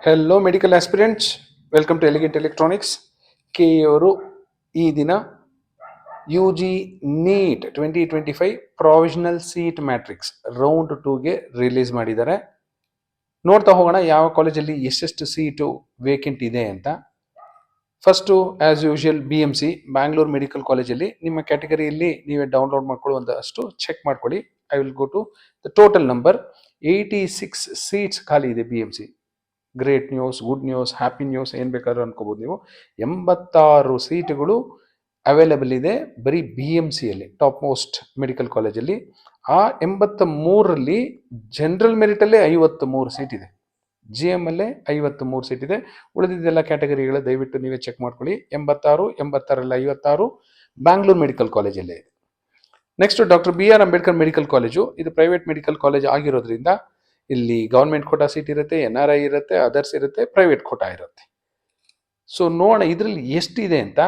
Hello medical aspirants, welcome to elegant electronics. ಕೆ ಅವರು ಈ ದಿನ U G NEET 2025 provisional seat matrix round 2ಗೆ ರಿಲೀಸ್ ಮಾಡಿದ್ದಾರೆ. ನೋಡ್ತಾ ಹೋಗೋಣ ಯಾವ ಕಾಲೇಜಲ್ಲಿ ಎಷ್ಟೆಷ್ಟು ಸೀಟು ವೇಕೆಂಟ್ ಇದೆ ಅಂತ. First as usual BMC Bangalore medical ಕಾಲೇಜಲ್ಲಿ ನಿಮ್ಮ ಕ್ಯಾಟಗರಿಯಲ್ಲಿ ನೀವೇ ಡೌನ್ಲೋಡ್ ಮಾಡ್ಕೊಳ್ಳುವಂಥಷ್ಟು ಚೆಕ್ ಮಾಡ್ಕೊಳ್ಳಿ. I will go to the total number. 86 seats ಖಾಲಿ ಇದೆ BMC. Great news, good news, happy news, ಏನು ಬೇಕಾದ್ರೂ ಅನ್ಕೋಬೋದು ನೀವು. 86 ಸೀಟುಗಳು ಅವೈಲೇಬಲ್ ಇದೆ ಬರೀ BMCಯಲ್ಲಿ, ಟಾಪ್ ಮೋಸ್ಟ್ ಮೆಡಿಕಲ್ ಕಾಲೇಜಲ್ಲಿ. ಆ 83ರಲ್ಲಿ ಜನರಲ್ ಮೆರಿಟಲ್ಲೇ 53 ಸೀಟ್ ಇದೆ, GM ಅಲ್ಲೇ 53 ಸೀಟ್ ಇದೆ. ಉಳಿದಿದ್ದೆಲ್ಲ ಕ್ಯಾಟಗರಿಗಳು ದಯವಿಟ್ಟು ನೀವೇ ಚೆಕ್ ಮಾಡ್ಕೊಳ್ಳಿ. 86ರಲ್ಲಿ 56 ಬ್ಯಾಂಗ್ಳೂರ್ ಮೆಡಿಕಲ್ ಕಾಲೇಜಲ್ಲೇ ಇದೆ. Next doctor BR Ambedkar medical college. ಇದು ಪ್ರೈವೇಟ್ ಮೆಡಿಕಲ್ ಕಾಲೇಜ್ ಆಗಿರೋದ್ರಿಂದ ಇಲ್ಲಿ ಗೌರ್ಮೆಂಟ್ ಕೋಟಾ ಸೀಟ್ ಇರುತ್ತೆ, NRI ಇರುತ್ತೆ, ಅದರ್ಸ್ ಇರುತ್ತೆ, ಪ್ರೈವೇಟ್ ಕೋಟಾ ಇರುತ್ತೆ. ಸೊ ನೋಡೋಣ ಇದರಲ್ಲಿ ಎಷ್ಟಿದೆ ಅಂತ.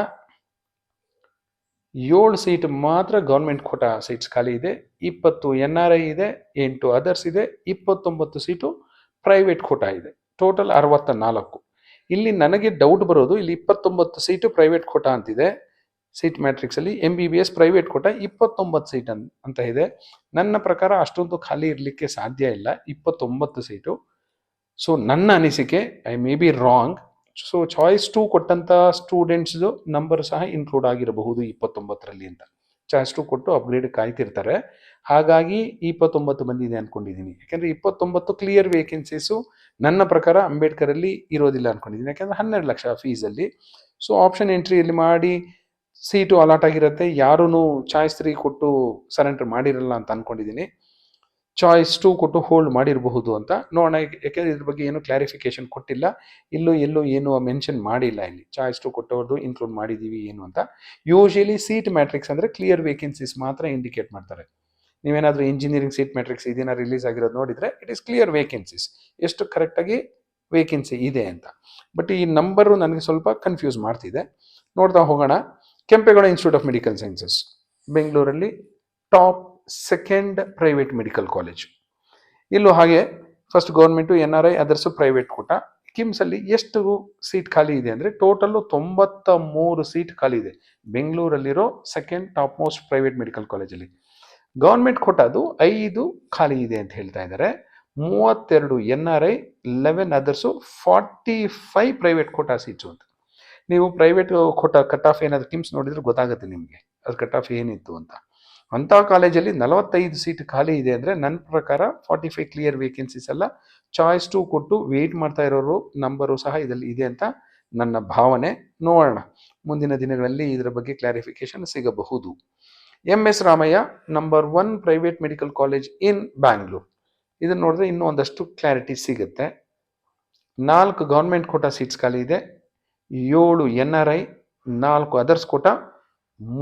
7 ಸೀಟ್ ಮಾತ್ರ ಗೌರ್ಮೆಂಟ್ ಕೋಟಾ ಸೀಟ್ಸ್ ಖಾಲಿ ಇದೆ, 20 NRI ಇದೆ, 8 ಅದರ್ಸ್ ಇದೆ, 29 ಸೀಟು ಪ್ರೈವೇಟ್ ಕೋಟಾ ಇದೆ. ಟೋಟಲ್ 64. ಇಲ್ಲಿ ನನಗೆ ಡೌಟ್ ಬರೋದು, ಇಲ್ಲಿ 29 ಸೀಟು ಪ್ರೈವೇಟ್ ಕೋಟಾ ಅಂತಿದೆ ಸೀಟ್ ಮ್ಯಾಟ್ರಿಕ್ಸ್ ಅಲ್ಲಿ. MBBS ಪ್ರೈವೇಟ್ ಕೋಟಾ 29 ಸೀಟ್ ಅಂತ ಇದೆ. ನನ್ನ ಪ್ರಕಾರ ಅಷ್ಟೊಂದು ಖಾಲಿ ಇರಲಿಕ್ಕೆ ಸಾಧ್ಯ ಇಲ್ಲ, 29 ಸೀಟು. ಸೊ ನನ್ನ ಅನಿಸಿಕೆ, I may be wrong. So choice 2 ಕೊಟ್ಟಂತ ಸ್ಟೂಡೆಂಟ್ಸ್ದು ನಂಬರ್ ಸಹ ಇನ್ಕ್ಲೂಡ್ ಆಗಿರಬಹುದು 29ರಲ್ಲಿ ಅಂತ. ಚಾಯ್ಸ್ 2 ಕೊಟ್ಟು ಅಪ್ಗ್ರೇಡ್ ಕಾಯ್ತಿರ್ತಾರೆ, ಹಾಗಾಗಿ 29 ಬಂದಿದೆ ಅನ್ಕೊಂಡಿದ್ದೀನಿ. ಯಾಕಂದ್ರೆ 29 ಕ್ಲಿಯರ್ ವೇಕೆನ್ಸೀಸು ನನ್ನ ಪ್ರಕಾರ ಅಂಬೇಡ್ಕರಲ್ಲಿ ಇರೋದಿಲ್ಲ ಅನ್ಕೊಂಡಿದ್ದೀನಿ. ಯಾಕಂದ್ರೆ 12 ಲಕ್ಷ ಫೀಸಲ್ಲಿ. ಸೊ ಆಪ್ಷನ್ ಎಂಟ್ರಿಯಲ್ಲಿ ಮಾಡಿ ಸೀಟು ಅಲಾಟ್ ಆಗಿರುತ್ತೆ, ಯಾರೂ ಚಾಯ್ಸ್ 3 ಕೊಟ್ಟು ಸರೆಂಡರ್ ಮಾಡಿರಲ್ಲ ಅಂತ ಅನ್ಕೊಂಡಿದ್ದೀನಿ. ಚಾಯ್ಸ್ 2 ಕೊಟ್ಟು ಹೋಲ್ಡ್ ಮಾಡಿರಬಹುದು ಅಂತ ನೋಡೋಣ. ಯಾಕೆಂದ್ರೆ ಇದ್ರ ಬಗ್ಗೆ ಏನು ಕ್ಲಾರಿಫಿಕೇಶನ್ ಕೊಟ್ಟಿಲ್ಲ, ಎಲ್ಲೂ ಏನು ಮೆನ್ಷನ್ ಮಾಡಿಲ್ಲ. ಇಲ್ಲಿ ಚಾಯ್ಸ್ 2 ಕೊಟ್ಟವ್ರದ್ದು ಇನ್ಕ್ಲೂಡ್ ಮಾಡಿದೀವಿ ಏನು ಅಂತ. ಯೂಶಲಿ ಸೀಟ್ ಮ್ಯಾಟ್ರಿಕ್ಸ್ ಅಂದ್ರೆ ಕ್ಲಿಯರ್ ವೇಕೆನ್ಸೀಸ್ ಮಾತ್ರ ಇಂಡಿಕೇಟ್ ಮಾಡ್ತಾರೆ. ನೀವೇನಾದ್ರೂ ಇಂಜಿನಿಯರಿಂಗ್ ಸೀಟ್ ಮ್ಯಾಟ್ರಿಕ್ಸ್ ಇದನ್ನ ರಿಲೀಸ್ ಆಗಿರೋದು ನೋಡಿದ್ರೆ ಇಟ್ ಇಸ್ ಕ್ಲಿಯರ್ ವೇಕೆನ್ಸೀಸ್, ಎಷ್ಟು ಕರೆಕ್ಟಾಗಿ ವೇಕೆನ್ಸಿ ಇದೆ ಅಂತ. ಬಟ್ ಈ ನಂಬರು ನನಗೆ ಸ್ವಲ್ಪ ಕನ್ಫ್ಯೂಸ್ ಮಾಡ್ತಿದೆ. ನೋಡ್ತಾ ಹೋಗೋಣ. Kempegowda institute of medical sciences ಬೆಂಗಳೂರಲ್ಲಿ top second private medical college. ಇಲ್ಲೂ ಹಾಗೆ first government, NRI, others, private quota. KIMS ಅಲ್ಲಿ ಎಷ್ಟು ಸೀಟ್ ಖಾಲಿ ಇದೆ ಅಂದ್ರೆ ಟೋಟಲ್ 93 ಸೀಟ್ ಖಾಲಿ ಇದೆ ಬೆಂಗಳೂರಲ್ಲಿರೋ second top most private medical ಕಾಲೇಜಲ್ಲಿ. ಗೌರ್ಮೆಂಟ್ ಕೋಟಾದು 5 ಖಾಲಿ ಇದೆ ಅಂತ ಹೇಳ್ತಾ ಇದ್ದಾರೆ. 32 NRI, 11 others, 45 private quota seats ಅಂತ. ನೀವು ಪ್ರೈವೇಟ್ ಕೋಟಾ ಕಟ್ ಆಫ್ ಏನಾದ್ರು ಕಿಮ್ಸ್ ನೋಡಿದ್ರೆ ಗೊತ್ತಾಗುತ್ತೆ ನಿಮಗೆ ಅದು ಕಟ್ ಆಫ್ ಏನಿತ್ತು ಅಂತ. ಅಂತ ಕಾಲೇಜಲ್ಲಿ 45 ಸೀಟ್ ಖಾಲಿ ಇದೆ ಅಂದ್ರೆ ನನ್ನ ಪ್ರಕಾರ 45 ಕ್ಲಿಯರ್ ವೇಕೆನ್ಸೀಸ್ ಅಲ್ಲ, ಚಾಯ್ಸ್ 2 ಕೊಟ್ಟು ವೇಟ್ ಮಾಡ್ತಾ ಇರೋರು ನಂಬರು ಸಹ ಇದರಲ್ಲಿ ಇದೆ ಅಂತ ನನ್ನ ಭಾವನೆ. ನೋಡೋಣ, ಮುಂದಿನ ದಿನಗಳಲ್ಲಿ ಇದರ ಬಗ್ಗೆ ಕ್ಲಾರಿಫಿಕೇಶನ್ ಸಿಗಬಹುದು. MS Ramaiah number 1 private medical college in Bangalore. ಇದನ್ನ ನೋಡಿದ್ರೆ ಇನ್ನೂ ಒಂದಷ್ಟು ಕ್ಲಾರಿಟಿ ಸಿಗುತ್ತೆ. 4 ಗೌರ್ಮೆಂಟ್ ಕೋಟಾ ಸೀಟ್ಸ್ ಖಾಲಿ ಇದೆ, 7 NRI, 4 others quota,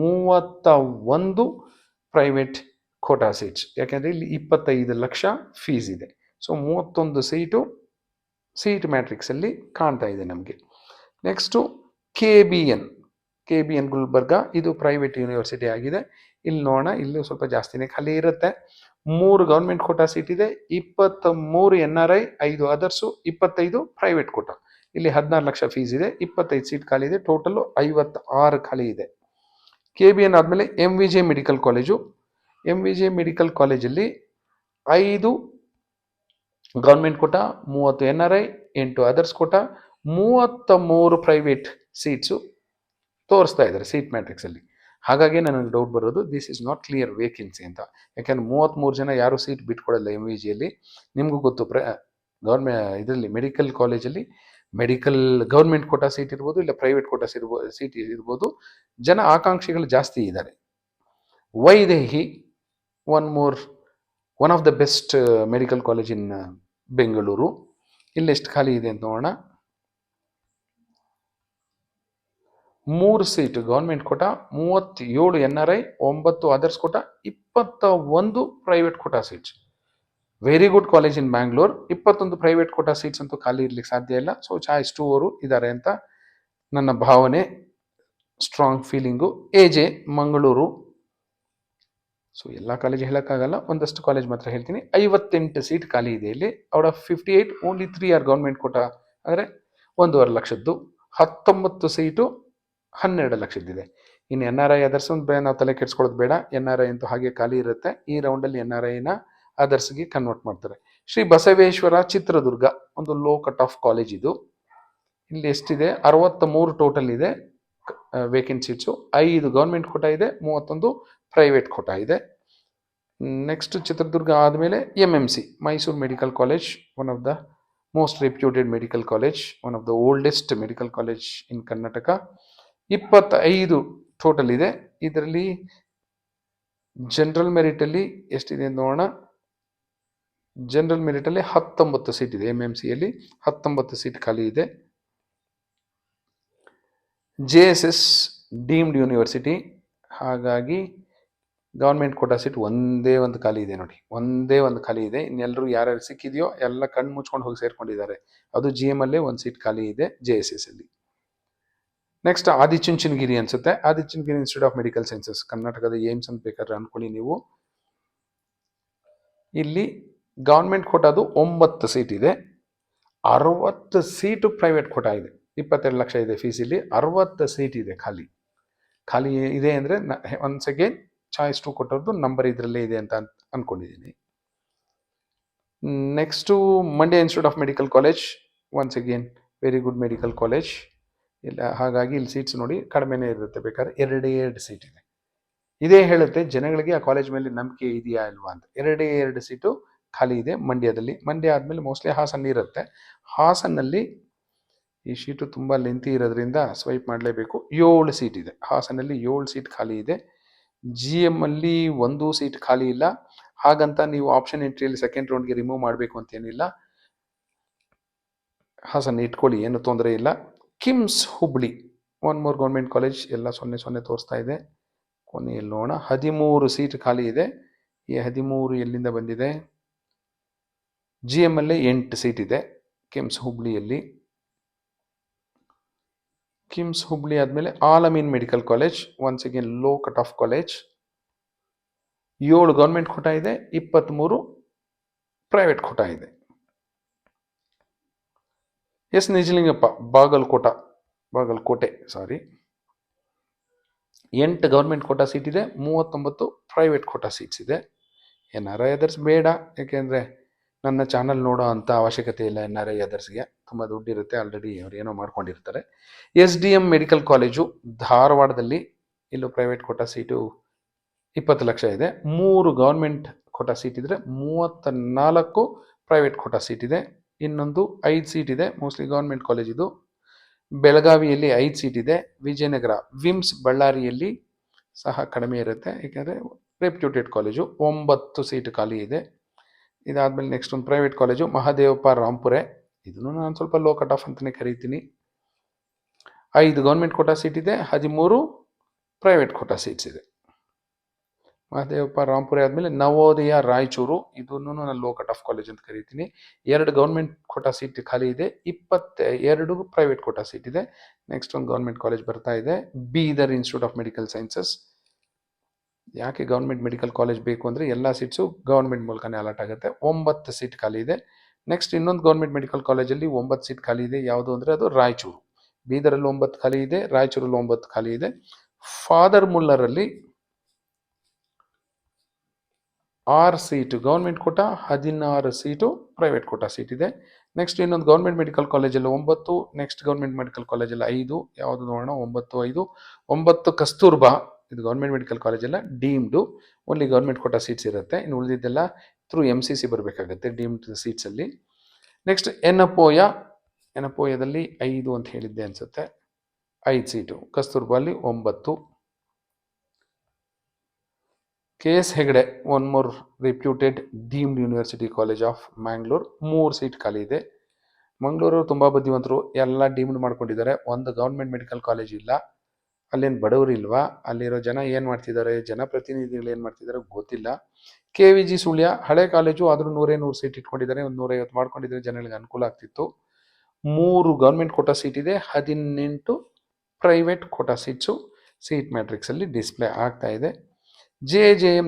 31 private quota seats. ಯಾಕೆಂದ್ರೆ ಇಲ್ಲಿ 25 ಲಕ್ಷ ಫೀಸ್ ಇದೆ. ಸೊ 31 ಸೀಟು ಸೀಟ್ ಮ್ಯಾಟ್ರಿಕ್ಸ್ ಅಲ್ಲಿ ಕಾಣ್ತಾ ಇದೆ ನಮಗೆ. Next KBN Gulbarga. ಇದು ಪ್ರೈವೇಟ್ ಯೂನಿವರ್ಸಿಟಿ ಆಗಿದೆ. ಇಲ್ಲಿ ನೋಡೋಣ, ಇಲ್ಲೂ ಸ್ವಲ್ಪ ಜಾಸ್ತಿನೇ ಖಾಲಿ ಇರುತ್ತೆ. 3 ಗೌರ್ಮೆಂಟ್ ಕೋಟಾ ಸೀಟ್ ಇದೆ, 23 NRI, 5 ಅದರ್ಸು, 25 ಪ್ರೈವೇಟ್ ಕೋಟಾ. ಇಲ್ಲಿ 16 ಲಕ್ಷ ಫೀಸ್ ಇದೆ, 25 ಸೀಟ್ ಖಾಲಿ ಇದೆ, ಟೋಟಲ್ 56 ಖಾಲಿ ಇದೆ. KBN ಆದಮೇಲೆ MVJ medical college. MVJ medical ಕಾಲೇಜಲ್ಲಿ 5 government quota, 30 NRI, 8 others quota, 33 private seats ತೋರಿಸ್ತಾ ಇದ್ದಾರೆ ಸೀಟ್ ಮ್ಯಾಟ್ರಿಕ್ಸ್ ಅಲ್ಲಿ. ಹಾಗಾಗಿ ನನಗೆ ಡೌಟ್ ಬರೋದು this is not clear vacancy ಅಂತ. ಯಾಕಂದ್ರೆ 33 ಜನ ಯಾರು ಸೀಟ್ ಬಿಟ್ಕೊಡಲ್ಲ MVJಯಲ್ಲಿ. ನಿಮಗೂ ಗೊತ್ತು, ಇದರಲ್ಲಿ ಮೆಡಿಕಲ್ ಕಾಲೇಜಲ್ಲಿ ಮೆಡಿಕಲ್ ಗೌರ್ಮೆಂಟ್ ಕೋಟಾ ಸೀಟ್ ಇರ್ಬೋದು, ಇಲ್ಲ ಪ್ರೈವೇಟ್ ಕೋಟಾ ಸೀಟ್ ಇರ್ಬೋದು, ಜನ ಆಕಾಂಕ್ಷಿಗಳು ಜಾಸ್ತಿ ಇದ್ದಾರೆ. Vaidehi one of the best medical college in Bengaluru. ಇಲ್ಲಿ ಎಷ್ಟು ಖಾಲಿ ಇದೆ ಅಂತ ನೋಡೋಣ. 3 seat government quota, 37 NRI, 9 others quota, 21 private quota seats. Very good college in Bangalore. 21 private quota seats ಅಂತೂ ಖಾಲಿ ಇರ್ಲಿಕ್ಕೆ ಸಾಧ್ಯ ಇಲ್ಲ. ಸೊ ಚಾಯ್ಸ್ 2 ಅವರು ಇದ್ದಾರೆ ಅಂತ ನನ್ನ ಭಾವನೆ, strong feeling. AJ Mangaluru. So ಎಲ್ಲ ಕಾಲೇಜ್ ಹೇಳೋಕ್ಕಾಗಲ್ಲ, ಒಂದಷ್ಟು ಕಾಲೇಜ್ ಮಾತ್ರ ಹೇಳ್ತೀನಿ. 58 ಸೀಟ್ ಖಾಲಿ ಇದೆ ಇಲ್ಲಿ. Out of 58 only 3 are government quota ಅಂದರೆ 1.5 ಲಕ್ಷದ್ದು. 19 ಸೀಟು 12 ಲಕ್ಷದ್ದಿದೆ. ಇನ್ನು ಎನ್ ಆರ್ ಐ ಅದರ್ಸ್ ನಾವು ತಲೆ ಕೆಡ್ಸ್ಕೊಳ್ಳೋದು ಬೇಡ. ಎನ್ ಆರ್ ಐ ಅಂತೂ ಹಾಗೆ ಖಾಲಿ ಇರುತ್ತೆ. ಈ ರೌಂಡಲ್ಲಿ ಎನ್ ಆರ್ ಐನ ಅದರ್ಸ್ಗೆ ಕನ್ವರ್ಟ್ ಮಾಡ್ತಾರೆ. ಶ್ರೀ ಬಸವೇಶ್ವರ ಚಿತ್ರದುರ್ಗ ಒಂದು ಲೋ ಕಟ್ ಆಫ್ ಕಾಲೇಜ್ ಇದು. ಇಲ್ಲಿ ಎಷ್ಟಿದೆ? 63 ಟೋಟಲ್ ಇದೆ ವೇಕೆಂಟ್ ಸೀಟ್ಸು. 5 ಗೌರ್ಮೆಂಟ್ ಕೋಟಾ ಇದೆ, 31 ಪ್ರೈವೇಟ್ ಕೋಟಾ ಇದೆ. ನೆಕ್ಸ್ಟ್ ಚಿತ್ರದುರ್ಗ ಆದಮೇಲೆ MMC Mysuru medical college, one of the most reputed medical college, one of the oldest medical college in Karnataka. 25 total ಇದೆ. ಇದರಲ್ಲಿ ಜನರಲ್ ಮೆರಿಟಲ್ಲಿ ಎಷ್ಟಿದೆ ನೋಡೋಣ. ಜನರಲ್ ಮೆರಿಟಲ್ಲಿ 19 ಸೀಟ್ ಇದೆ. MMCಯಲ್ಲಿ 19 ಸೀಟ್ ಖಾಲಿ ಇದೆ. JSS ಡೀಮ್ಡ್ ಯೂನಿವರ್ಸಿಟಿ, ಹಾಗಾಗಿ ಗೌರ್ಮೆಂಟ್ ಕೋಟಾ ಸೀಟ್ ಒಂದೇ ಒಂದು ಖಾಲಿ ಇದೆ ನೋಡಿ, ಒಂದೇ ಒಂದು ಖಾಲಿ ಇದೆ. ಇನ್ನೆಲ್ಲರೂ ಯಾರ್ಯಾರು ಸಿಕ್ಕಿದೆಯೋ ಎಲ್ಲ ಕಣ್ಣು ಮುಚ್ಕೊಂಡು ಹೋಗಿ ಸೇರ್ಕೊಂಡಿದ್ದಾರೆ. ಅದು GM ಅಲ್ಲೇ ಒಂದು ಸೀಟ್ ಖಾಲಿ ಇದೆ JSS ಅಲ್ಲಿ. ನೆಕ್ಸ್ಟ್ ಆದಿಚುಂಚನಗಿರಿ ಅನ್ಸುತ್ತೆ. Adichunchanagiri institute of medical sciences, ಕರ್ನಾಟಕದ ಏಮ್ಸ್ ಅಂತ ಬೇಕಾದ್ರೆ ಅನ್ಕೊಳ್ಳಿ ನೀವು. ಇಲ್ಲಿ ಗೌರ್ಮೆಂಟ್ ಕೋಟಾದು 9 ಸೀಟ್ ಇದೆ. 60 ಸೀಟು ಪ್ರೈವೇಟ್ ಕೋಟಾ ಇದೆ. 22 ಲಕ್ಷ ಇದೆ ಫೀಸ್. ಇಲ್ಲಿ 60 ಸೀಟ್ ಇದೆ ಖಾಲಿ ಇದೆ ಅಂದರೆ ಒನ್ಸ್ ಅಗೇನ್ ಚಾಯ್ಸ್ 2 ಕೊಟ್ಟವ್ರದ್ದು ನಂಬರ್ ಇದರಲ್ಲೇ ಇದೆ ಅಂತ ಅನ್ಕೊಂಡಿದ್ದೀನಿ. Next Mandya institute of medical college, once again very good medical college. ಇಲ್ಲ ಹಾಗಾಗಿ ಇಲ್ಲಿ ಸೀಟ್ಸ್ ನೋಡಿ ಕಡಿಮೆನೇ ಇರುತ್ತೆ. ಬೇಕಾದ್ರೆ 2 ಸೀಟ್ ಇದೆ. ಇದೇ ಹೇಳುತ್ತೆ ಜನಗಳಿಗೆ ಆ ಕಾಲೇಜ್ ಮೇಲೆ ನಂಬಿಕೆ ಇದೆಯಾ ಇಲ್ವಾ ಅಂತ. 2 ಸೀಟು ಖಾಲಿ ಇದೆ ಮಂಡ್ಯದಲ್ಲಿ. ಮಂಡ್ಯ ಆದಮೇಲೆ ಮೋಸ್ಟ್ಲಿ ಹಾಸನ ಇರುತ್ತೆ. ಹಾಸನಲ್ಲಿ ಈ ಶೀಟು ತುಂಬ ಲೆಂತಿ ಇರೋದ್ರಿಂದ ಸ್ವೈಪ್ ಮಾಡಲೇಬೇಕು. 7 ಸೀಟ್ ಇದೆ ಹಾಸನಲ್ಲಿ. 7 ಸೀಟ್ ಖಾಲಿ ಇದೆ. GM ಅಲ್ಲಿ 1 ಸೀಟ್ ಖಾಲಿ ಇಲ್ಲ. ಹಾಗಂತ ನೀವು ಆಪ್ಷನ್ ಎಂಟ್ರಿಯಲ್ಲಿ ಸೆಕೆಂಡ್ ರೌಂಡ್ಗೆ ರಿಮೂವ್ ಮಾಡಬೇಕು ಅಂತೇನಿಲ್ಲ. ಹಾಸನ ಇಟ್ಕೊಳ್ಳಿ, ಏನು ತೊಂದರೆ ಇಲ್ಲ. KIMS Hubli, 1 more government college, ಎಲ್ಲ 0 ತೋರಿಸ್ತಾ ಇದೆ. ಕೊನೆಯಲ್ಲಿ ನೋಡೋಣ, 13 ಸೀಟ್ ಖಾಲಿ ಇದೆ. ಈ 13 ಎಲ್ಲಿಂದ ಬಂದಿದೆ? GM ಅಲ್ಲೇ 8 ಸೀಟ್ ಇದೆ ಕಿಮ್ಸ್ ಹುಬ್ಳಿಯಲ್ಲಿ. ಕಿಮ್ಸ್ ಹುಬ್ಳಿ ಆದಮೇಲೆ Alameen medical college, once again low cut off college. 7 government quota ಇದೆ, 23 ಪ್ರೈವೇಟ್ ಕೋಟಾ ಇದೆ. S Nijalingappa, Bagalkot 8 government quota seat ಇದೆ, 39 ಪ್ರೈವೇಟ್ ಕೋಟಾ ಸೀಟ್ಸ್ ಇದೆ. NRI ಅದರ್ಸ್ ಬೇಡ, ಯಾಕೆಂದರೆ ನನ್ನ ಚಾನಲ್ ನೋಡೋ ಅಂಥ ಅವಶ್ಯಕತೆ ಇಲ್ಲ. NRI ಅದರ್ಸ್ಗೆ ತುಂಬ ದುಡ್ಡಿರುತ್ತೆ, ಆಲ್ರೆಡಿ ಅವ್ರು ಏನೋ ಮಾಡ್ಕೊಂಡಿರ್ತಾರೆ. SDM ಮೆಡಿಕಲ್ ಕಾಲೇಜು ಧಾರವಾಡದಲ್ಲಿ, ಇಲ್ಲೂ ಪ್ರೈವೇಟ್ ಕೋಟಾ ಸೀಟು 20 ಲಕ್ಷ ಇದೆ. 3 ಗೌರ್ಮೆಂಟ್ ಕೋಟಾ ಸೀಟ್ ಇದ್ದರೆ 34 ಪ್ರೈವೇಟ್ ಕೋಟಾ ಸೀಟ್ ಇದೆ. ಇನ್ನೊಂದು 5 ಸೀಟ್ ಇದೆ, ಮೋಸ್ಟ್ಲಿ ಗೌರ್ಮೆಂಟ್ ಕಾಲೇಜ್ ಇದು. ಬೆಳಗಾವಿಯಲ್ಲಿ 5 ಸೀಟ್ ಇದೆ. ವಿಜಯನಗರ ವಿಮ್ಸ್ ಬಳ್ಳಾರಿಯಲ್ಲಿ ಸಹ ಕಡಿಮೆ ಇರುತ್ತೆ, ಏಕೆಂದರೆ ರೆಪ್ಯೂಟೆಡ್ ಕಾಲೇಜು. 9 ಸೀಟ್ ಖಾಲಿ ಇದೆ. ಇದಾದಮೇಲೆ ನೆಕ್ಸ್ಟ್ ಒಂದು ಪ್ರೈವೇಟ್ ಕಾಲೇಜು ಮಹಾದೇವಪ್ಪ ರಾಂಪುರೆ, ಇದನ್ನು ನಾನು ಸ್ವಲ್ಪ ಲೋ ಕಟ್ ಆಫ್ ಅಂತಲೇ ಕರೀತೀನಿ. 5 ಗೌರ್ಮೆಂಟ್ ಕೋಟಾ ಸೀಟ್ ಇದೆ, 13 ಪ್ರೈವೇಟ್ ಕೋಟಾ ಸೀಟ್ಸ್ ಇದೆ. ಮಹಾದೇವಪ್ಪ ರಾಂಪುರೆ ಆದಮೇಲೆ ನವೋದಯ ರಾಯಚೂರು, ಇದನ್ನು ನಾನು ಲೋ ಕಟ್ ಆಫ್ ಕಾಲೇಜ್ ಅಂತ ಕರೀತೀನಿ. 2 ಗೌರ್ಮೆಂಟ್ ಕೋಟಾ ಸೀಟ್ ಖಾಲಿ ಇದೆ, 22 ಪ್ರೈವೇಟ್ ಕೋಟಾ ಸೀಟ್ ಇದೆ. ನೆಕ್ಸ್ಟ್ ಒಂದು ಗೌರ್ಮೆಂಟ್ ಕಾಲೇಜ್ ಬರ್ತಾ ಇದೆ, Bidar institute of medical sciences. ಯಾಕೆ ಗೌರ್ಮೆಂಟ್ ಮೆಡಿಕಲ್ ಕಾಲೇಜ್ ಬೇಕು ಅಂದರೆ ಎಲ್ಲ ಸೀಟ್ಸು ಗೌರ್ಮೆಂಟ್ ಮೂಲಕನೇ ಅಲಾಟ್ ಆಗುತ್ತೆ. 9 ಸೀಟ್ ಖಾಲಿ ಇದೆ. ನೆಕ್ಸ್ಟ್ ಇನ್ನೊಂದು ಗೌರ್ಮೆಂಟ್ ಮೆಡಿಕಲ್ ಕಾಲೇಜಲ್ಲಿ 9 ಸೀಟ್ ಖಾಲಿ ಇದೆ. ಯಾವುದು ಅಂದರೆ ಅದು ರಾಯಚೂರು. ಬೀದರಲ್ಲಿ 9 ಖಾಲಿ ಇದೆ, ರಾಯಚೂರಲ್ಲಿ 9 ಖಾಲಿ ಇದೆ. ಫಾದರ್ ಮುಲ್ಲರಲ್ಲಿ 6 seat government quota, 16 seat private quota seat ಇದೆ. ನೆಕ್ಸ್ಟ್ ಇನ್ನೊಂದು ಗೌರ್ಮೆಂಟ್ ಮೆಡಿಕಲ್ ಕಾಲೇಜಲ್ಲಿ 9, ನೆಕ್ಸ್ಟ್ ಗೌರ್ಮೆಂಟ್ ಮೆಡಿಕಲ್ ಕಾಲೇಜಲ್ಲಿ 5. ಯಾವುದು ನೋಡೋಣ? 9 ಕಸ್ತೂರ್ಬಾ, ಇದು ಗೌರ್ಮೆಂಟ್ ಮೆಡಿಕಲ್ ಕಾಲೇಜೆಲ್ಲ deemed, only government quota seats ಇರುತ್ತೆ. ಇನ್ನು ಉಳಿದಿದ್ದೆಲ್ಲ ಥ್ರೂ MCC ಬರಬೇಕಾಗುತ್ತೆ ಡೀಮ್ಡ್ ಸೀಟ್ಸಲ್ಲಿ. ನೆಕ್ಸ್ಟ್ ಎನಪೋಯದಲ್ಲಿ 5 ಅಂತ ಹೇಳಿದ್ದೆ ಅನಿಸುತ್ತೆ, 5 ಸೀಟು. ಕಸ್ತೂರ್ಬಾಲಿ 9. KS Hegde, 1 more reputed deemed university college of Mangalore, 3 seat ಖಾಲಿ ಇದೆ. ಮಂಗಳೂರು ತುಂಬ ಬುದ್ಧಿವಂತರು, ಎಲ್ಲ ಡೀಮ್ಡ್ ಮಾಡ್ಕೊಂಡಿದ್ದಾರೆ. ಒಂದು ಗೌರ್ಮೆಂಟ್ ಮೆಡಿಕಲ್ ಕಾಲೇಜ್ ಇಲ್ಲ. ಅಲ್ಲೇನು ಬಡವರು ಇಲ್ವಾ? ಅಲ್ಲಿರೋ ಜನ ಏನು ಮಾಡ್ತಿದ್ದಾರೆ, ಜನಪ್ರತಿನಿಧಿಗಳು ಏನು ಮಾಡ್ತಿದ್ದಾರೆ ಗೊತ್ತಿಲ್ಲ. KVG ಸುಳ್ಯ ಹಳೆ ಕಾಲೇಜು, ಆದರೂ 100 ಸೀಟ್ ಇಟ್ಕೊಂಡಿದ್ದಾರೆ. ಒಂದು 150 ಮಾಡ್ಕೊಂಡಿದ್ರೆ ಜನಗಳಿಗೆ ಅನುಕೂಲ ಆಗ್ತಿತ್ತು. 3 ಗೌರ್ಮೆಂಟ್ ಕೋಟಾ ಸೀಟ್ ಇದೆ, 18 ಪ್ರೈವೇಟ್ ಕೋಟಾ ಸೀಟ್ಸು ಸೀಟ್ ಮ್ಯಾಟ್ರಿಕ್ಸಲ್ಲಿ ಡಿಸ್ಪ್ಲೇ ಆಗ್ತಾ ಇದೆ. JJM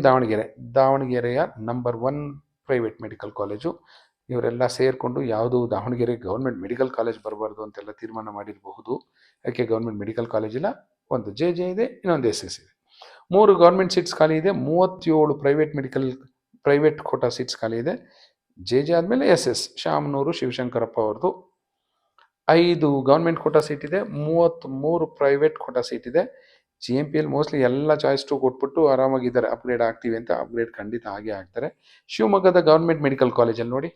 ದಾವಣಗೆರೆಯ ನಂಬರ್ 1 ಪ್ರೈವೇಟ್ ಮೆಡಿಕಲ್ ಕಾಲೇಜು. ಇವರೆಲ್ಲ ಸೇರಿಕೊಂಡು ಯಾವುದು ದಾವಣಗೆರೆ ಗೌರ್ಮೆಂಟ್ ಮೆಡಿಕಲ್ ಕಾಲೇಜ್ ಬರಬಾರ್ದು ಅಂತೆಲ್ಲ ತೀರ್ಮಾನ ಮಾಡಿರಬಹುದು. ಯಾಕೆ ಗೌರ್ಮೆಂಟ್ ಮೆಡಿಕಲ್ ಕಾಲೇಜ್ ಇಲ್ಲ, ಒಂದು ಜೆ ಇದೆ, ಇನ್ನೊಂದು ಎಸ್ ಇದೆ. 3 ಗೌರ್ಮೆಂಟ್ ಸೀಟ್ಸ್ ಖಾಲಿ ಇದೆ, 37 ಪ್ರೈವೇಟ್ ಕೋಟಾ ಸೀಟ್ಸ್ ಖಾಲಿ ಇದೆ. ಜೆ ಆದಮೇಲೆ ಎಸ್ ಶಾಮನೂರು ಶಿವಶಂಕರಪ್ಪ ಅವ್ರದ್ದು 5 ಗೌರ್ಮೆಂಟ್ ಕೋಟಾ ಸೀಟ್ ಇದೆ, 33 ಪ್ರೈವೇಟ್ ಕೋಟಾ ಸೀಟ್ ಇದೆ. GMPಯಲ್ಲಿ ಮೋಸ್ಟ್ಲಿ ಎಲ್ಲ ಚಾಯ್ಸ್ ಕೊಟ್ಬಿಟ್ಟು ಆರಾಮಾಗಿದ್ದಾರೆ, ಅಪ್ಗ್ರೇಡ್ ಆಗ್ತೀವಿ ಅಂತ. ಅಪ್ಗ್ರೇಡ್ ಖಂಡಿತ ಆಗೇ ಆಗ್ತಾರೆ. ಶಿವಮೊಗ್ಗದ ಗೌರ್ಮೆಂಟ್ ಮೆಡಿಕಲ್ ಕಾಲೇಜಲ್ಲಿ ನೋಡಿ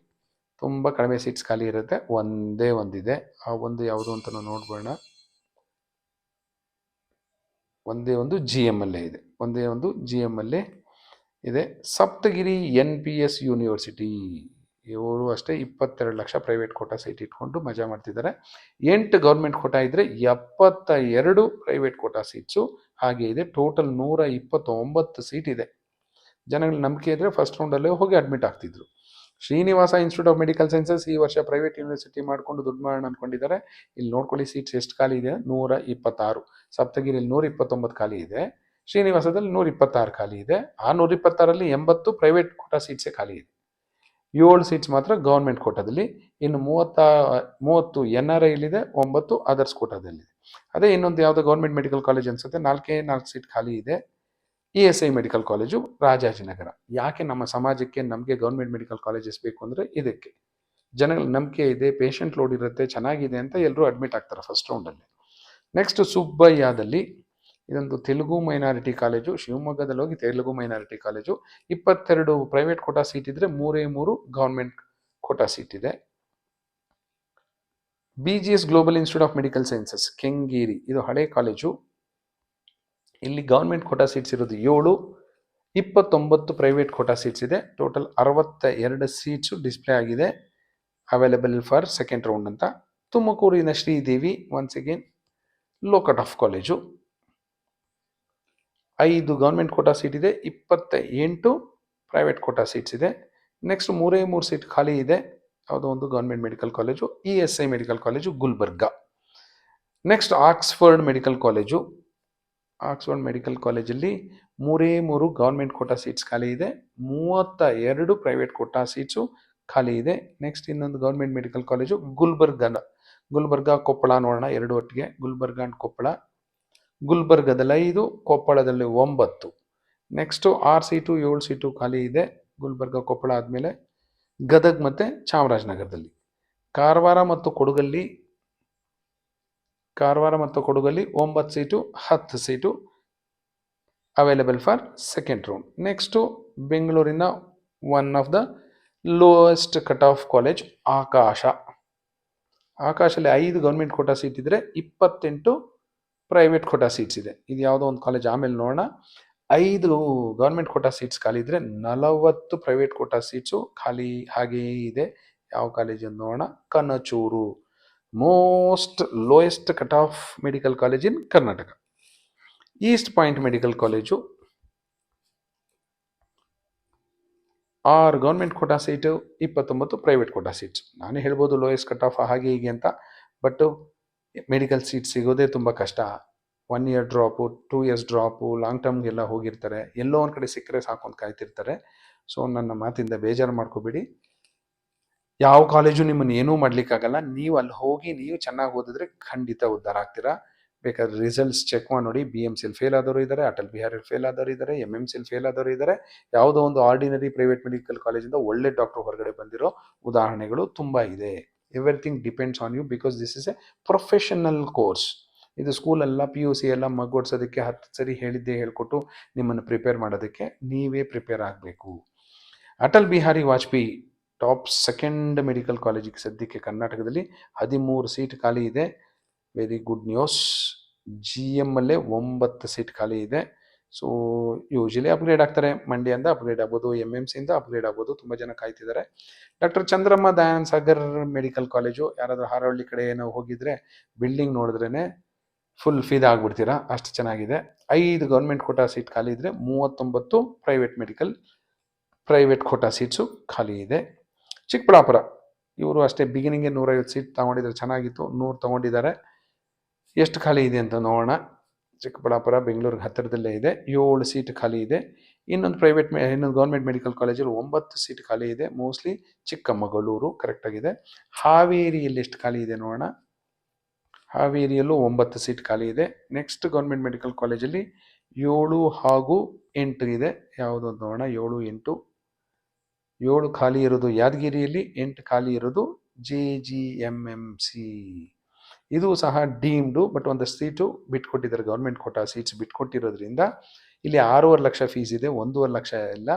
ತುಂಬ ಕಡಿಮೆ ಸೀಟ್ಸ್ ಖಾಲಿ ಇರುತ್ತೆ, ಒಂದೇ ಒಂದಿದೆ. ಆ ಒಂದು ಯಾವುದು ಅಂತ ನಾವು ನೋಡ್ಬೋಣ. ಒಂದೇ ಒಂದು GM ಅಲ್ಲೇ ಇದೆ, ಒಂದೇ ಒಂದು GM ಅಲ್ಲೇ ಇದೆ. ಸಪ್ತಗಿರಿ NPS ಯೂನಿವರ್ಸಿಟಿ, ಇವರು ಅಷ್ಟೇ 22 ಲಕ್ಷ ಪ್ರೈವೇಟ್ ಕೋಟಾ ಸೀಟ್ ಇಟ್ಕೊಂಡು ಮಜಾ ಮಾಡ್ತಿದ್ದಾರೆ. 8 ಗೌರ್ಮೆಂಟ್ ಕೋಟಾ ಇದ್ದರೆ 72 ಪ್ರೈವೇಟ್ ಕೋಟಾ ಸೀಟ್ಸು ಹಾಗೆ ಇದೆ. ಟೋಟಲ್ 129 ಸೀಟ್ ಇದೆ. ಜನಗಳ ನಂಬಿಕೆ ಇದ್ದರೆ ಫಸ್ಟ್ ರೌಂಡಲ್ಲೇ ಹೋಗಿ ಅಡ್ಮಿಟ್ ಆಗ್ತಿದ್ರು. Srinivasa institute of medical sciences ಈ ವರ್ಷ ಪ್ರೈವೇಟ್ ಯೂನಿವರ್ಸಿಟಿ ಮಾಡಿಕೊಂಡು ದುಡ್ಡು ಮಾಡೋಣ ಅಂದ್ಕೊಂಡಿದ್ದಾರೆ. ಇಲ್ಲಿ ನೋಡ್ಕೊಳ್ಳಿ ಸೀಟ್ಸ್ ಎಷ್ಟು ಖಾಲಿ ಇದೆ, 126. ಸಪ್ತಗಿರಿಯಲ್ಲಿ 129 ಖಾಲಿ ಇದೆ, ಶ್ರೀನಿವಾಸದಲ್ಲಿ 126 ಖಾಲಿ ಇದೆ. ಆ 126ರಲ್ಲಿ 80 ಪ್ರೈವೇಟ್ ಕೋಟಾ ಸೀಟ್ಸೇ ಖಾಲಿ ಇದೆ. 7 ಸೀಟ್ಸ್ ಮಾತ್ರ ಗೌರ್ಮೆಂಟ್ ಕೋಟಾದಲ್ಲಿ. ಇನ್ನು 30 NRIಲಿದೆ, 9 ಅದರ್ಸ್ ಕೋಟಾದಲ್ಲಿದೆ. ಅದೇ ಇನ್ನೊಂದು ಯಾವುದೋ ಗೌರ್ಮೆಂಟ್ ಮೆಡಿಕಲ್ ಕಾಲೇಜ್ ಅನ್ಸುತ್ತೆ, 4 ಸೀಟ್ ಖಾಲಿ ಇದೆ. ESI medical college Rajajinagar. ಯಾಕೆ ನಮ್ಮ ಸಮಾಜಕ್ಕೆ ನಮಗೆ ಗೌರ್ಮೆಂಟ್ ಮೆಡಿಕಲ್ ಕಾಲೇಜಸ್ ಬೇಕು ಅಂದರೆ ಇದಕ್ಕೆ. ಜನಗಳ ನಂಬಿಕೆ ಇದೆ, ಪೇಷಂಟ್ ಲೋಡ್ ಇರುತ್ತೆ, ಚೆನ್ನಾಗಿದೆ ಅಂತ ಎಲ್ಲರೂ ಅಡ್ಮಿಟ್ ಆಗ್ತಾರೆ ಫಸ್ಟ್ ರೌಂಡಲ್ಲಿ. ನೆಕ್ಸ್ಟ್ ಸುಬ್ಬಯ್ಯದಲ್ಲಿ, ಇದೊಂದು ತೆಲುಗು ಮೈನಾರಿಟಿ ಕಾಲೇಜು. ಶಿವಮೊಗ್ಗದಲ್ಲಿ ಹೋಗಿ Telugu minority college. 22 private quota seat ಇದ್ರೆ 3 ಗೌರ್ಮೆಂಟ್ ಕೋಟಾ ಸೀಟ್ ಇದೆ. BGS global institute of medical sciences Kengeri, ಇದು ಹಳೆ ಕಾಲೇಜು. ಇಲ್ಲಿ ಗೌರ್ಮೆಂಟ್ ಕೋಟಾ ಸೀಟ್ಸ್ ಇರೋದು 7, 29 ಪ್ರೈವೇಟ್ ಕೋಟಾ ಸೀಟ್ಸ್ ಇದೆ. ಟೋಟಲ್ 62 ಸೀಟ್ಸು ಡಿಸ್ಪ್ಲೇ ಆಗಿದೆ, ಅವೈಲೇಬಲ್ ಫಾರ್ ಸೆಕೆಂಡ್ ರೌಂಡ್ ಅಂತ. ತುಮಕೂರಿನ Sridevi once again low cut off college. 5 government quota seat ಇದೆ, 28 ಪ್ರೈವೇಟ್ ಕೋಟಾ ಸೀಟ್ಸ್ ಇದೆ. ನೆಕ್ಸ್ಟ್ 3 ಸೀಟ್ ಖಾಲಿ ಇದೆ, ಯಾವುದೋ ಒಂದು government medical college, ESI medical college Gulbarga. Next Oxford medical college. Oxford medical ಕಾಲೇಜಲ್ಲಿ 3 ಗೌರ್ಮೆಂಟ್ ಕೋಟಾ ಸೀಟ್ಸ್ ಖಾಲಿ ಇದೆ, 32 ಪ್ರೈವೇಟ್ ಕೋಟಾ ಸೀಟ್ಸು ಖಾಲಿ ಇದೆ. ನೆಕ್ಸ್ಟ್ ಇನ್ನೊಂದು government medical college Gulbarga Koppal ನೋಡೋಣ, 2 ಒಟ್ಟಿಗೆ. ಗುಲ್ಬರ್ಗ ಅಂಡ್ ಕೊಪ್ಪಳ. ಗುಲ್ಬರ್ಗದಲ್ಲಿ 5, ಕೊಪ್ಪಳದಲ್ಲಿ 9. ನೆಕ್ಸ್ಟು 6 ಸೀಟು 7 ಸೀಟು ಖಾಲಿ ಇದೆ ಗುಲ್ಬರ್ಗ ಕೊಪ್ಪಳ ಆದಮೇಲೆ. ಗದಗ್ ಮತ್ತು ಚಾಮರಾಜನಗರದಲ್ಲಿ. ಕಾರವಾರ ಮತ್ತು ಕೊಡಗಲ್ಲಿ 9 seat 10 seat available for second round. Next ಬೆಂಗಳೂರಿನ one of the lowest cut off college ಆಕಾಶಲ್ಲಿ 5 ಗೌರ್ಮೆಂಟ್ ಕೋಟಾ ಸೀಟ್ ಇದ್ದರೆ 28 ಪ್ರೈವೇಟ್ ಕೋಟಾ ಸೀಟ್ಸ್ ಇದೆ. ಇದು ಯಾವುದೋ ಒಂದು ಕಾಲೇಜ್, ಆಮೇಲೆ ನೋಡೋಣ. 5 ಗೌರ್ಮೆಂಟ್ ಕೋಟಾ ಸೀಟ್ಸ್ ಖಾಲಿ ಇದ್ದರೆ 40 ಪ್ರೈವೇಟ್ ಕೋಟಾ ಸೀಟ್ಸು ಖಾಲಿ ಹಾಗೆಯೇ ಇದೆ. ಯಾವ ಕಾಲೇಜ್ ಅಂತ ನೋಡೋಣ. Kanachur, most lowest cut off medical college in Karnataka. East point medical college 6 government quota seat, 29 private quota seats. ನಾನೇ ಹೇಳ್ಬೋದು ಲೋಯೆಸ್ಟ್ ಕಟ್ ಆಫ್ ಹಾಗೆ ಹೀಗೆ ಅಂತ, ಬಟ್ ಮೆಡಿಕಲ್ ಸೀಟ್ ಸಿಗೋದೇ ತುಂಬ ಕಷ್ಟ. 1 year drop, 2 years drop, long ಟರ್ಮ್ಗೆಲ್ಲ ಹೋಗಿರ್ತಾರೆ, ಎಲ್ಲೋ ಒಂದು ಕಡೆ ಸಿಕ್ಕರೆ ಸಾಕು ಅಂತ ಕಾಯ್ತಿರ್ತಾರೆ. ಸೊ ನನ್ನ ಮಾತಿಂದ ಬೇಜಾರು ಮಾಡ್ಕೋಬೇಡಿ. ಯಾವ ಕಾಲೇಜು ನಿಮ್ಮನ್ನು ಏನೂ ಮಾಡ್ಲಿಕ್ಕಾಗಲ್ಲ. ನೀವು ಅಲ್ಲಿ ಹೋಗಿ ನೀವು ಚೆನ್ನಾಗಿ ಓದಿದ್ರೆ ಖಂಡಿತ ಉದ್ಧಾರ ಆಗ್ತೀರಾ. ಬೇಕಾದ್ರೆ ರಿಸಲ್ಟ್ಸ್ ಚೆಕ್ ಮಾಡಿ ನೋಡಿ. BMCಯಲ್ಲಿ ಫೇಲ್ ಆದವರು ಇದ್ದಾರೆ, ಅಟಲ್ ಬಿಹಾರಿಯಲ್ಲಿ ಫೇಲ್ ಆದವರು ಇದ್ದಾರೆ, MMCಯಲ್ಲಿ ಫೇಲ್ ಆದವರು ಇದ್ದಾರೆ. ಯಾವುದೋ ಒಂದು ಆರ್ಡಿನರಿ ಪ್ರೈವೇಟ್ ಮೆಡಿಕಲ್ ಕಾಲೇಜಿಂದ ಒಳ್ಳೆ ಡಾಕ್ಟರ್ ಹೊರಗಡೆ ಬಂದಿರೋ ಉದಾಹರಣೆಗಳು ತುಂಬ ಇದೆ. Everything depends on you, because this is a professional course. ಇದು ಸ್ಕೂಲೆಲ್ಲ PUC ಎಲ್ಲ ಮಗ್ಗೊಡ್ಸೋದಕ್ಕೆ 10 ಸರಿ ಹೇಳಿದ್ದೇ ಹೇಳ್ಕೊಟ್ಟು ನಿಮ್ಮನ್ನು ಪ್ರಿಪೇರ್ ಮಾಡೋದಕ್ಕೆ ನೀವೇ ಪ್ರಿಪೇರ್ ಆಗಬೇಕು. Atal Bihari Vajpayee top second medical ಕಾಲೇಜಿಗೆ ಸದ್ಯಕ್ಕೆ ಕರ್ನಾಟಕದಲ್ಲಿ 13 ಸೀಟ್ ಖಾಲಿ ಇದೆ. Very good news. GM ಅಲ್ಲೇ 9 ಸೀಟ್ ಖಾಲಿ ಇದೆ. ಸೊ ಯೂಶಲಿ ಅಪ್ಗ್ರೇಡ್ ಆಗ್ತಾರೆ. ಮಂಡ್ಯದಿಂದ ಅಪ್ಗ್ರೇಡ್ ಆಗ್ಬೋದು, MMCಯಿಂದ ಅಪ್ಗ್ರೇಡ್ ಆಗ್ಬೋದು. ತುಂಬ ಜನ ಕಾಯ್ತಿದ್ದಾರೆ. Doctor Chandramma Dayananda Sagar medical college, ಯಾರಾದರೂ ಹಾರೋಹಳ್ಳಿ ಕಡೆ ಏನೋ ಹೋಗಿದ್ರೆ ಬಿಲ್ಡಿಂಗ್ ನೋಡಿದ್ರೇ ಫುಲ್ ಫೀದ್ ಆಗಿಬಿಡ್ತೀರಾ, ಅಷ್ಟು ಚೆನ್ನಾಗಿದೆ. 5 ಗೌರ್ಮೆಂಟ್ ಕೋಟಾ ಸೀಟ್ ಖಾಲಿ ಇದ್ದರೆ 39 ಪ್ರೈವೇಟ್ ಕೋಟಾ ಸೀಟ್ಸು ಖಾಲಿ ಇದೆ. ಚಿಕ್ಕಬಳ್ಳಾಪುರ, ಇವರು ಅಷ್ಟೇ ಬಿಗಿನಿಂಗ್ಗೆ 150 ಸೀಟ್ ತೊಗೊಂಡಿದ್ದಾರೆ, ಚೆನ್ನಾಗಿತ್ತು. 100 ತೊಗೊಂಡಿದ್ದಾರೆ. ಎಷ್ಟು ಖಾಲಿ ಇದೆ ಅಂತ ನೋಡೋಣ. ಚಿಕ್ಕಬಳ್ಳಾಪುರ ಬೆಂಗಳೂರಿಗೆ ಹತ್ತಿರದಲ್ಲೇ ಇದೆ. 7 ಸೀಟ್ ಖಾಲಿ ಇದೆ. ಇನ್ನೊಂದು ಗೌರ್ಮೆಂಟ್ ಮೆಡಿಕಲ್ ಕಾಲೇಜಲ್ಲಿ 9 ಸೀಟ್ ಖಾಲಿ ಇದೆ, ಮೋಸ್ಟ್ಲಿ ಚಿಕ್ಕಮಗಳೂರು ಕರೆಕ್ಟ್ ಆಗಿದೆ. ಹಾವೇರಿಯಲ್ಲಿ ಎಷ್ಟು ಖಾಲಿ ಇದೆ ನೋಡೋಣ. ಹಾವೇರಿಯಲ್ಲೂ 9 ಸೀಟ್ ಖಾಲಿ ಇದೆ. ನೆಕ್ಸ್ಟ್ ಗೌರ್ಮೆಂಟ್ ಮೆಡಿಕಲ್ ಕಾಲೇಜಲ್ಲಿ 7 ಹಾಗೂ 8 ಇದೆ. ಯಾವುದು ಅಂತ ನೋಡೋಣ. 7, 8, 7 ಖಾಲಿ ಇರೋದು ಯಾದಗಿರಿಯಲ್ಲಿ, 8 ಖಾಲಿ ಇರೋದು JGMMC. ಇದು ಸಹ ಡೀಮ್ಡು, ಬಟ್ ಒಂದಷ್ಟು ಸೀಟು ಬಿಟ್ಕೊಟ್ಟಿದ್ದಾರೆ. ಗೌರ್ಮೆಂಟ್ ಕೋಟಾ ಸೀಟ್ಸ್ ಬಿಟ್ಕೊಟ್ಟಿರೋದ್ರಿಂದ ಇಲ್ಲಿ 6.5 ಲಕ್ಷ ಫೀಸ್ ಇದೆ, 1.5 ಲಕ್ಷ ಇಲ್ಲ.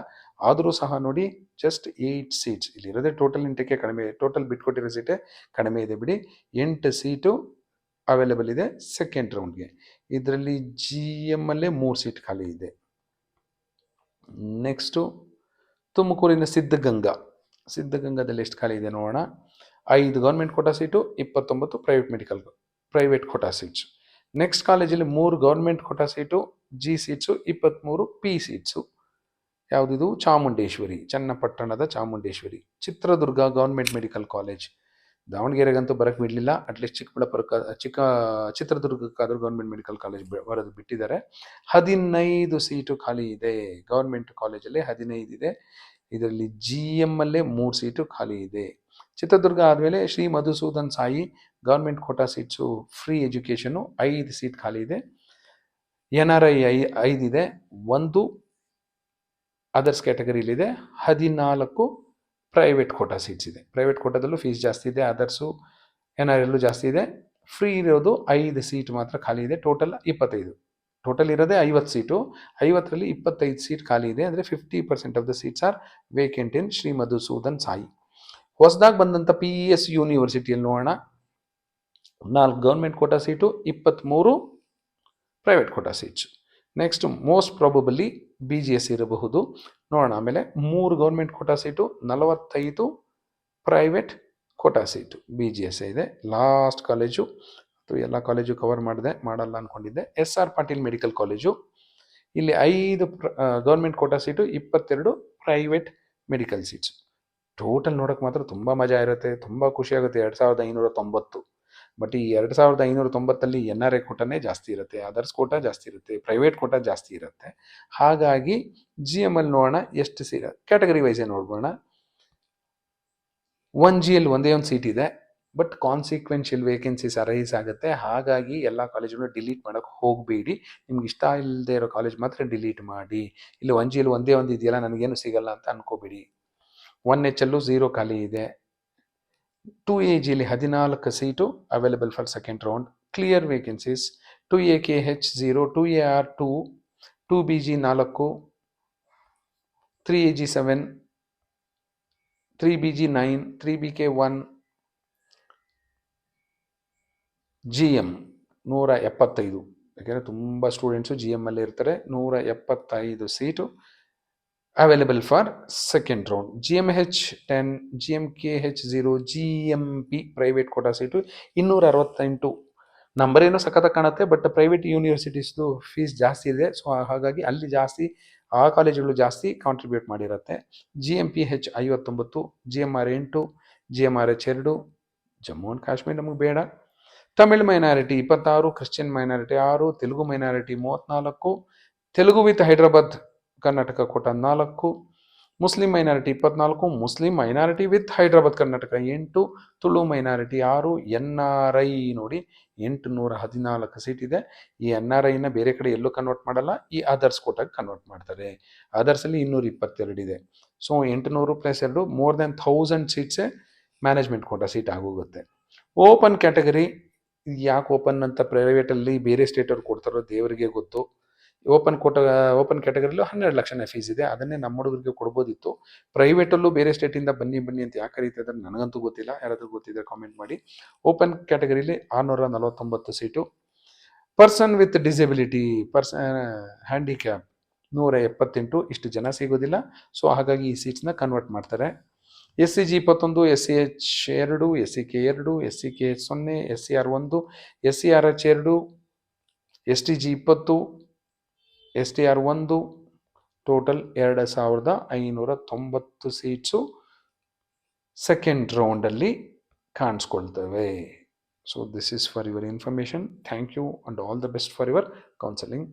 ಆದರೂ ಸಹ ನೋಡಿ, ಜಸ್ಟ್ 8 ಸೀಟ್ಸ್ ಇಲ್ಲಿ ಇರೋದೇ. ಟೋಟಲ್ ಇಂಟಕ್ಕೆ ಕಡಿಮೆ, ಟೋಟಲ್ ಬಿಟ್ಕೊಟ್ಟಿರೋ ಸೀಟೇ ಕಡಿಮೆ ಇದೆ ಬಿಡಿ. 8 ಸೀಟು ಅವೈಲೇಬಲ್ ಇದೆ ಸೆಕೆಂಡ್ ರೌಂಡ್ಗೆ. ಇದರಲ್ಲಿ GM ಅಲ್ಲೇ 3 ಸೀಟ್ ಖಾಲಿ ಇದೆ. ನೆಕ್ಸ್ಟು ತುಮಕೂರಿನ ಸಿದ್ಧಗಂಗಾದಲ್ಲಿ ಎಷ್ಟು ಖಾಲಿ ಇದೆ ನೋಡೋಣ. 5 government quota seat, 29 private quota seats. Next ಕಾಲೇಜಲ್ಲಿ 3 government quota seat, G seats, 23 P seats. ಯಾವುದಿದು? ಚಾಮುಂಡೇಶ್ವರಿ, ಚನ್ನಪಟ್ಟಣದ Chamundeshwari. Chitradurga government medical college. ದಾವಣಗೆರೆಗಂತೂ ಬರಕ್ಕೆ ಬಿಡಲಿಲ್ಲ, ಅಟ್ಲೀಸ್ಟ್ ಚಿತ್ರದುರ್ಗಕ್ಕಾದರೂ ಗೌರ್ಮೆಂಟ್ ಮೆಡಿಕಲ್ ಕಾಲೇಜ್ ಬರೋದು ಬಿಟ್ಟಿದ್ದಾರೆ. 15 ಸೀಟು ಖಾಲಿ ಇದೆ ಗೌರ್ಮೆಂಟ್ ಕಾಲೇಜಲ್ಲಿ, 15 ಇದೆ. ಇದರಲ್ಲಿ GM ಅಲ್ಲೇ 3 ಸೀಟು ಖಾಲಿ ಇದೆ. ಚಿತ್ರದುರ್ಗ ಆದಮೇಲೆ Shri Madhusudan Sai government quota seats, free education, 5 seat ಖಾಲಿ ಇದೆ. NRI 5 ಇದೆ, 1 ಅದರ್ಸ್ ಕ್ಯಾಟಗರಿಲಿದೆ, 14 ಪ್ರೈವೇಟ್ ಕೋಟಾ ಸೀಟ್ಸ್ ಇದೆ. ಪ್ರೈವೇಟ್ ಕೋಟಾದಲ್ಲೂ ಫೀಸ್ ಜಾಸ್ತಿ ಇದೆ, ಅದರ್ಸು NRIಯಲ್ಲೂ ಜಾಸ್ತಿ ಇದೆ. ಫ್ರೀ ಇರೋದು 5 ಸೀಟ್ ಮಾತ್ರ ಖಾಲಿ ಇದೆ. ಟೋಟಲ್ 25. ಟೋಟಲ್ ಇರೋದೇ 50 ಸೀಟು, 50ರಲ್ಲಿ 25 ಸೀಟ್ ಖಾಲಿ ಇದೆ. ಅಂದರೆ 50% of the seats are vacant in Shri Madhusudan Sai. ಹೊಸದಾಗಿ ಬಂದಂಥ PES ಯೂನಿವರ್ಸಿಟಿಯಲ್ಲಿ ನೋಡೋಣ. 4 government quota seat, 23 private quota seats. Next most probably BGS ಇರಬಹುದು ನೋಡೋಣ. ಆಮೇಲೆ 3 government quota seat, 45 private quota seat, BGS ಇದೆ. ಲಾಸ್ಟ್ ಕಾಲೇಜು, ಎಲ್ಲ ಕಾಲೇಜು ಕವರ್ ಮಾಡಲ್ಲ ಅಂದ್ಕೊಂಡಿದ್ದೆ. SR Patil medical college. ಇಲ್ಲಿ 5 government quota seat, 22 private medical seats. Total ನೋಡೋಕೆ ಮಾತ್ರ ತುಂಬ ಮಜಾ ಇರುತ್ತೆ, ತುಂಬ ಖುಷಿಯಾಗುತ್ತೆ. 2590. ಬಟ್ ಈ 2590ಅಲ್ಲಿ NRI ಕೋಟಾನೇ ಜಾಸ್ತಿ ಇರುತ್ತೆ, ಅದರ್ಸ್ ಕೋಟಾ ಜಾಸ್ತಿ ಇರುತ್ತೆ, ಪ್ರೈವೇಟ್ ಕೋಟಾ ಜಾಸ್ತಿ ಇರುತ್ತೆ. ಹಾಗಾಗಿ GM ಅಲ್ಲಿ ನೋಡೋಣ ಎಷ್ಟು ಕ್ಯಾಟಗರಿ ವೈಸೇ ನೋಡ್ಬೋಣ. 1Gಯಲ್ಲಿ ಒಂದೇ ಒಂದು ಸೀಟ್ ಇದೆ, ಬಟ್ ಕಾನ್ಸಿಕ್ವೆನ್ಷಿಯಲ್ ವೇಕೆನ್ಸೀಸ್ ಅರೈಸ್ ಆಗುತ್ತೆ. ಹಾಗಾಗಿ ಎಲ್ಲ ಕಾಲೇಜನ್ನು ಡಿಲೀಟ್ ಮಾಡೋಕ್ಕೆ ಹೋಗಬೇಡಿ. ನಿಮ್ಗೆ ಇಷ್ಟ ಇಲ್ಲದೆ ಇರೋ ಕಾಲೇಜ್ ಮಾತ್ರ ಡಿಲೀಟ್ ಮಾಡಿ. ಇಲ್ಲಿ 1Gಯಲ್ಲಿ ಒಂದೇ ಒಂದು ಇದೆಯಲ್ಲ, ನನಗೇನು ಸಿಗಲ್ಲ ಅಂತ ಅನ್ಕೋಬೇಡಿ. 1Hಲ್ಲೂ 0 ಖಾಲಿ ಇದೆ. 2AGಯಲ್ಲಿ 14 seat available for second round. Clear vacancies 2AKH 0, 2AR 2, 2BG 4, 3AG 7, 3BG 9, 3BK 1, GM 175. ಯಾಕೆಂದರೆ ತುಂಬ ಸ್ಟೂಡೆಂಟ್ಸು GM ಅಲ್ಲಿ ಇರ್ತಾರೆ. 175 seat available for second round. GMH 10, GMKH 0, GMP private quota seat 268. Number ಏನೋ ಸಖತ್ತಾಗಿ ಕಾಣುತ್ತೆ, ಬಟ್ ಪ್ರೈವೇಟ್ ಯೂನಿವರ್ಸಿಟೀಸ್ದು ಫೀಸ್ ಜಾಸ್ತಿ ಇದೆ. So ಹಾಗಾಗಿ ಅಲ್ಲಿ ಜಾಸ್ತಿ, ಆ ಕಾಲೇಜುಗಳು ಜಾಸ್ತಿ ಕಾಂಟ್ರಿಬ್ಯೂಟ್ ಮಾಡಿರುತ್ತೆ. GMPH 59, GMR 8, GMRH 2. Jammu and Kashmir ನಮಗೆ ಬೇಡ. Tamil minority 26, Christian minority 6, Telugu minority 34, Telugu with Hyderabad Karnataka quota 4, Muslim minority 24, Muslim minority with Hyderabad Karnataka 8, Tulu minority 6, NRI ನೋಡಿ 814 ಸೀಟ್ ಇದೆ. ಈ NRIನ ಬೇರೆ ಕಡೆ ಎಲ್ಲೂ ಕನ್ವರ್ಟ್ ಮಾಡಲ್ಲ, ಈ ಅದರ್ಸ್ ಕೋಟಾಗೆ ಕನ್ವರ್ಟ್ ಮಾಡ್ತಾರೆ. ಅದರ್ಸಲ್ಲಿ 222 ಇದೆ. ಸೊ 800 + 2 ಮೋರ್ ದೆನ್ 1000 ಸೀಟ್ಸೇ ಮ್ಯಾನೇಜ್ಮೆಂಟ್ ಕೋಟಾ ಸೀಟ್ ಆಗೋಗುತ್ತೆ. ಓಪನ್ ಕ್ಯಾಟಗರಿ ಯಾಕೆ ಓಪನ್ ಅಂತ ಪ್ರೈವೇಟಲ್ಲಿ ಬೇರೆ ಸ್ಟೇಟವ್ರು ಕೊಡ್ತಾರೋ ದೇವರಿಗೆ ಗೊತ್ತು. ಓಪನ್ ಕ್ಯಾಟಗರಿಲೂ 12 ಲಕ್ಷನೇ ಫೀಸ್ ಇದೆ. ಅದನ್ನೇ ನಮ್ಮ ಹುಡುಗರಿಗೆ ಕೊಡ್ಬೋದಿತ್ತು. ಪ್ರೈವೇಟಲ್ಲೂ ಬೇರೆ ಸ್ಟೇಟಿಂದ ಬನ್ನಿ ಅಂತ ಯಾಕೆ ಕರೀತಿದ್ದಾರೆ ನನಗಂತೂ ಗೊತ್ತಿಲ್ಲ. ಯಾರಾದರೂ ಗೊತ್ತಿದ್ದರೆ ಕಾಮೆಂಟ್ ಮಾಡಿ. ಓಪನ್ ಕ್ಯಾಟಗರಿಲಿ 649 seat. Person with disability, handicap 178. ಇಷ್ಟು ಜನ ಸಿಗೋದಿಲ್ಲ. ಸೊ ಹಾಗಾಗಿ ಈ ಸೀಟ್ಸ್ನ ಕನ್ವರ್ಟ್ ಮಾಡ್ತಾರೆ. SCG 21, SCH 2, SCK 2, SCKH 0, SCR 1, SCRH 2, STG 20, STR 1. Total 2590 seats second ರೌಂಡಲ್ಲಿ ಕಾಣಿಸ್ಕೊಳ್ತವೆ. So this is for your information. Thank you and all the best for your counselling.